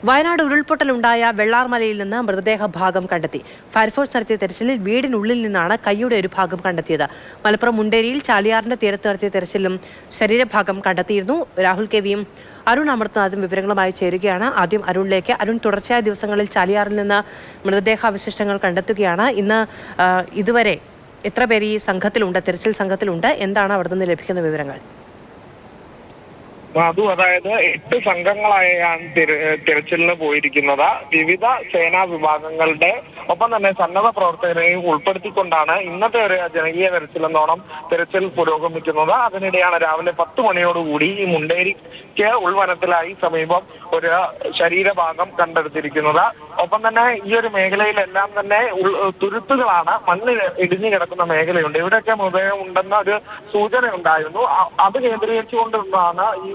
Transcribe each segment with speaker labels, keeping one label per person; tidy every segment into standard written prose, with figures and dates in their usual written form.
Speaker 1: വയനാട് ഉരുൾപൊട്ടലുണ്ടായ വെള്ളാർമലയിൽ നിന്ന് മൃതദേഹ ഭാഗം കണ്ടെത്തി. ഫയർഫോഴ്സ് നടത്തിയ തെരച്ചിലിൽ വീടിനുള്ളിൽ നിന്നാണ് കൈയുടെ ഒരു ഭാഗം കണ്ടെത്തിയത്. മലപ്പുറം മുണ്ടേരിയിൽ ചാലിയാറിന്റെ തീരത്ത് നടത്തിയ തെരച്ചിലും ശരീരഭാഗം കണ്ടെത്തിയിരുന്നു. രാഹുൽ കെവിയും അരുൺ അമൃത്നാഥും വിവരങ്ങളുമായി ചേരുകയാണ്. ആദ്യം അരുണിലേക്ക്. അരുൺ, തുടർച്ചയായ ദിവസങ്ങളിൽ ചാലിയാറിൽ നിന്ന് മൃതദേഹാവശിഷ്ടങ്ങൾ കണ്ടെത്തുകയാണ്. ഇന്ന് ഇതുവരെ എത്ര പേര് ഈ സംഘത്തിലുണ്ട്, തെരച്ചിൽ സംഘത്തിലുണ്ട്? എന്താണ് അവിടെ നിന്ന് ലഭിക്കുന്ന വിവരങ്ങൾ?
Speaker 2: അതായത് 8 സംഘങ്ങളായാണ് തിരച്ചിലിന് പോയിരിക്കുന്നത്. വിവിധ സേനാ വിഭാഗങ്ങളുടെ ഒപ്പം തന്നെ സന്നദ്ധ പ്രവർത്തകരെയും ഉൾപ്പെടുത്തിക്കൊണ്ടാണ് ഇന്നത്തെ ഒരു ജനകീയ തെരച്ചിലെന്നോണം തെരച്ചിൽ പുരോഗമിക്കുന്നത്. അതിനിടെയാണ് രാവിലെ 10 മണിയോടുകൂടി ഈ മുണ്ടേരിക്ക് ഉൾവനത്തിലായി സമീപം ഒരു ശരീരഭാഗം കണ്ടെടുത്തിരിക്കുന്നത്. ഒപ്പം തന്നെ ഈ ഒരു മേഖലയിലെല്ലാം തന്നെ തുരുത്തുകളാണ്, മണ്ണ് ഇടിഞ്ഞു കിടക്കുന്ന മേഖലയുണ്ട്. ഇവിടെയൊക്കെ മൃതദേഹം ഉണ്ടെന്ന ഒരു സൂചന ഉണ്ടായിരുന്നു. അത് കേന്ദ്രീകരിച്ചുകൊണ്ടാണ് ഈ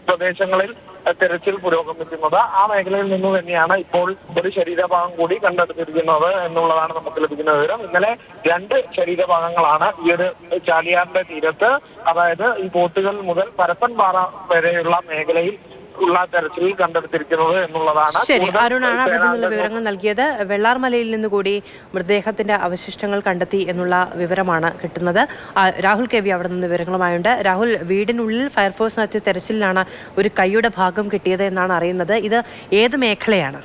Speaker 2: പ്രദേശങ്ങളിൽ തെരച്ചിൽ പുരോഗമിക്കുന്നത്. ആ മേഖലയിൽ നിന്ന് തന്നെയാണ് ഇപ്പോൾ ഒരു ശരീരഭാഗം കൂടി കണ്ടെടുത്തിരിക്കുന്നത് എന്നുള്ളതാണ് നമുക്ക് ലഭിക്കുന്ന വിവരം. ഇന്നലെ 2 ശരീരഭാഗങ്ങളാണ് ഈ ഒരു ചാലിയാറിന്റെ തീരത്ത്, അതായത് ഈ പോത്തുകൾ മുതൽ പരപ്പൻപാറ വരെയുള്ള മേഖലയിൽ ഉള്ള തെരച്ചിലിൽ കണ്ടെടുത്തിരിക്കുന്നത് എന്നുള്ളതാണ്.
Speaker 1: ശരി, അരുണാണ് അവിടെ നിന്നുള്ള വിവരങ്ങൾ നൽകിയത്. വെള്ളാർമലയിൽ നിന്നുകൂടി മൃതദേഹത്തിന്റെ അവശിഷ്ടങ്ങൾ കണ്ടെത്തി എന്നുള്ള വിവരമാണ് കിട്ടുന്നത്. രാഹുൽ കെവി അവിടെ നിന്ന് വിവരങ്ങളുമായുണ്ട്. രാഹുൽ, വീടിനുള്ളിൽ ഫയർഫോഴ്സ് നടത്തിയ തെരച്ചിലിലാണ് ഒരു കൈയുടെ ഭാഗം കിട്ടിയത് എന്നാണ് അറിയുന്നത്. ഇത് ഏത് മേഖലയാണ്?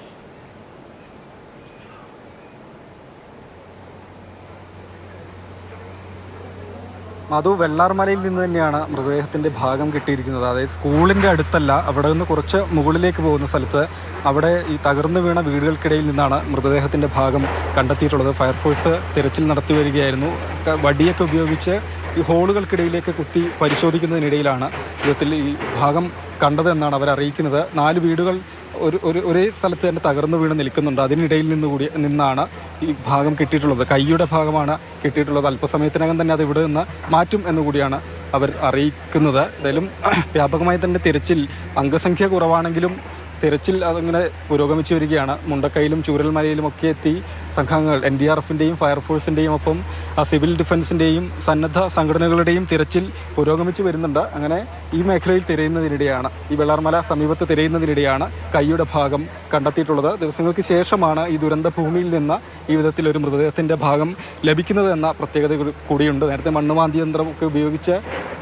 Speaker 3: മധു, വെള്ളാർമലയിൽ നിന്ന് തന്നെയാണ് മൃതദേഹത്തിൻ്റെ ഭാഗം കിട്ടിയിരിക്കുന്നത്. അതായത് സ്കൂളിൻ്റെ അടുത്തല്ല, അവിടെ നിന്ന് കുറച്ച് മുകളിലേക്ക് പോകുന്ന സ്ഥലത്ത് അവിടെ ഈ തകർന്നു വീണ വീടുകൾക്കിടയിൽ നിന്നാണ് മൃതദേഹത്തിൻ്റെ ഭാഗം കണ്ടെത്തിയിട്ടുള്ളത്. ഫയർഫോഴ്സ് തിരച്ചിൽ നടത്തി വരികയായിരുന്നു. വടിയൊക്കെ ഉപയോഗിച്ച് ഈ ഹോളുകൾക്കിടയിലേക്ക് കുത്തി പരിശോധിക്കുന്നതിനിടയിലാണ് വിധത്തിൽ ഈ ഭാഗം കണ്ടതെന്നാണ് അവർ അറിയിക്കുന്നത്. 4 വീടുകൾ ഒരേ സ്ഥലത്ത് തന്നെ തകർന്നു വീണ് നിൽക്കുന്നുണ്ട്. അതിനിടയിൽ നിന്നാണ് ഈ ഭാഗം കിട്ടിയിട്ടുള്ളത്. കൈയുടെ ഭാഗമാണ് കിട്ടിയിട്ടുള്ളത്. അല്പസമയത്തിനകം തന്നെ അത് ഇവിടെ നിന്ന് മാറ്റും എന്നുകൂടിയാണ് അവർ അറിയിക്കുന്നത്. എന്തായാലും വ്യാപകമായി തന്നെ തിരച്ചിൽ, അംഗസംഖ്യ കുറവാണെങ്കിലും തിരച്ചിൽ അതങ്ങനെ പുരോഗമിച്ചു വരികയാണ്. മുണ്ടക്കയിലും ചൂരൽമലയിലും ഒക്കെ എത്തി സംഘങ്ങൾ NDRFിൻ്റെയും ഫയർഫോഴ്സിൻ്റെയും ഒപ്പം സിവിൽ ഡിഫൻസിൻ്റെയും സന്നദ്ധ സംഘടനകളുടെയും തിരച്ചിൽ പുരോഗമിച്ചു വരുന്നുണ്ട്. അങ്ങനെ ഈ മേഖലയിൽ തിരയുന്നതിനിടെയാണ്, ഈ വെള്ളാർമല സമീപത്ത് തിരയുന്നതിനിടെയാണ് കൈയുടെ ഭാഗം കണ്ടെത്തിയിട്ടുള്ളത്. ദിവസങ്ങൾക്ക് ശേഷമാണ് ഈ ദുരന്ത ഭൂമിയിൽ നിന്ന് ഈ വിധത്തിലൊരു മൃതദേഹത്തിൻ്റെ ഭാഗം ലഭിക്കുന്നത് എന്ന പ്രത്യേകത കൂടിയുണ്ട്. നേരത്തെ മണ്ണുമാന്തി യന്ത്രമൊക്കെ ഉപയോഗിച്ച്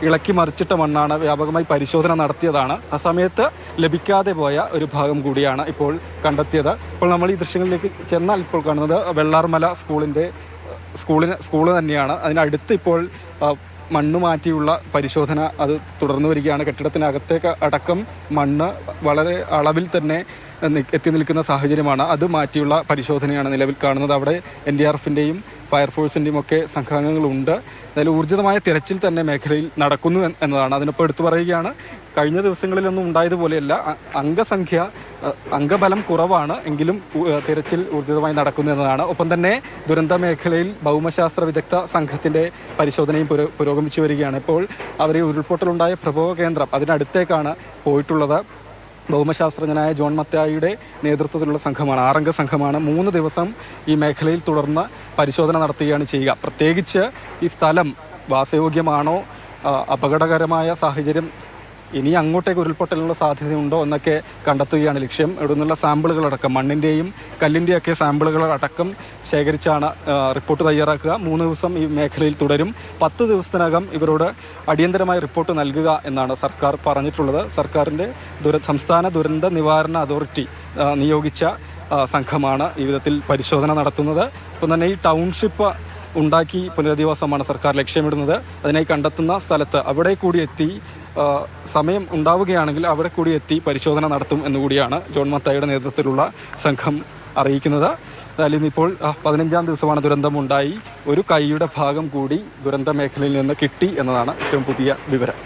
Speaker 3: ഇളക്കി മറിച്ചിട്ട മണ്ണാണ്, വ്യാപകമായി പരിശോധന നടത്തിയതാണ്. ആ സമയത്ത് ലഭിക്കാതെ പോയ ഒരു ഭാഗം കൂടിയാണ് ഇപ്പോൾ കണ്ടെത്തിയത്. ഇപ്പോൾ നമ്മൾ ഈ ദൃശ്യങ്ങളിലേക്ക് ചെന്നാൽ ഇപ്പോൾ കാണുന്നത് വെള്ളാർമല സ്കൂള് തന്നെയാണ്. അതിനടുത്ത് ഇപ്പോൾ മണ്ണ് മാറ്റിയുള്ള പരിശോധന അത് തുടർന്നു വരികയാണ്. കെട്ടിടത്തിനകത്തേക്ക് അടക്കം മണ്ണ് വളരെ അളവിൽ തന്നെ എത്തി നിൽക്കുന്ന സാഹചര്യമാണ്. അത് മാറ്റിയുള്ള പരിശോധനയാണ് നിലവിൽ കാണുന്നത്. അവിടെ NDRFിൻ്റെയും ഫയർഫോഴ്സിൻ്റെയും ഒക്കെ സംഘാംഗങ്ങളുണ്ട്. അതിൽ ഊർജിതമായ തിരച്ചിൽ തന്നെ മേഖലയിൽ നടക്കുന്നു എന്നതാണ്. അതിനൊപ്പം എടുത്തു പറയുകയാണ്, കഴിഞ്ഞ ദിവസങ്ങളിലൊന്നും ഉണ്ടായതുപോലെയല്ല, അംഗബലം കുറവാണ്, എങ്കിലും തിരച്ചിൽ ഊർജിതമായി നടക്കുന്നു എന്നതാണ്. ഒപ്പം തന്നെ ദുരന്ത മേഖലയിൽ ഭൗമശാസ്ത്ര വിദഗ്ധ സംഘത്തിൻ്റെ പരിശോധനയും പുരോഗമിച്ചു വരികയാണ്. ഇപ്പോൾ അവർ ഉരുൾപൊട്ടലുണ്ടായ പ്രഭവ കേന്ദ്രം അതിനടുത്തേക്കാണ് പോയിട്ടുള്ളത്. ഭൗമശാസ്ത്രജ്ഞനായ ജോൺ മത്തായിയുടെ നേതൃത്വത്തിലുള്ള സംഘമാണ്, 6 സംഘമാണ് 3 ദിവസം ഈ മേഖലയിൽ തുടർന്ന് പരിശോധന നടത്തുകയാണ് ചെയ്യുക. പ്രത്യേകിച്ച് ഈ സ്ഥലം വാസയോഗ്യമാണോ, അപകടകരമായ സാഹചര്യം, ഇനി അങ്ങോട്ടേക്ക് ഉരുൾപൊട്ടലിനുള്ള സാധ്യതയുണ്ടോ എന്നൊക്കെ കണ്ടെത്തുകയാണ് ലക്ഷ്യം. ഇവിടെ നിന്നുള്ള സാമ്പിളുകളടക്കം, മണ്ണിൻ്റെയും കല്ലിൻ്റെയൊക്കെ സാമ്പിളുകളടക്കം ശേഖരിച്ചാണ് റിപ്പോർട്ട് തയ്യാറാക്കുക. 3 ദിവസം ഈ മേഖലയിൽ തുടരും. 10 ദിവസത്തിനകം ഇവരോട് അടിയന്തരമായ റിപ്പോർട്ട് നൽകുക എന്നാണ് സർക്കാർ പറഞ്ഞിട്ടുള്ളത്. സർക്കാരിൻ്റെ സംസ്ഥാന ദുരന്ത നിവാരണ അതോറിറ്റി നിയോഗിച്ച സംഘമാണ് ഈ വിധത്തിൽ പരിശോധന നടത്തുന്നത്. ഇപ്പം തന്നെ ഈ ടൗൺഷിപ്പ് ഉണ്ടാക്കി പുനരധിവാസമാണ് സർക്കാർ ലക്ഷ്യമിടുന്നത്. അതിനായി കണ്ടെത്തുന്ന സ്ഥലത്ത് അവിടെ കൂടി എത്തി, സമയം ഉണ്ടാവുകയാണെങ്കിൽ അവിടെ കൂടി എത്തി പരിശോധന നടത്തും എന്നുകൂടിയാണ് ജോൺ മത്തായിയുടെ നേതൃത്വത്തിലുള്ള സംഘം അറിയിക്കുന്നത്. അതായത് ഇന്നിപ്പോൾ 15ാം ദിവസമാണ് ദുരന്തമുണ്ടായി. ഒരു കൈയുടെ ഭാഗം കൂടി ദുരന്ത മേഖലയിൽ നിന്ന് കിട്ടി എന്നതാണ് ഏറ്റവും പുതിയ വിവരം.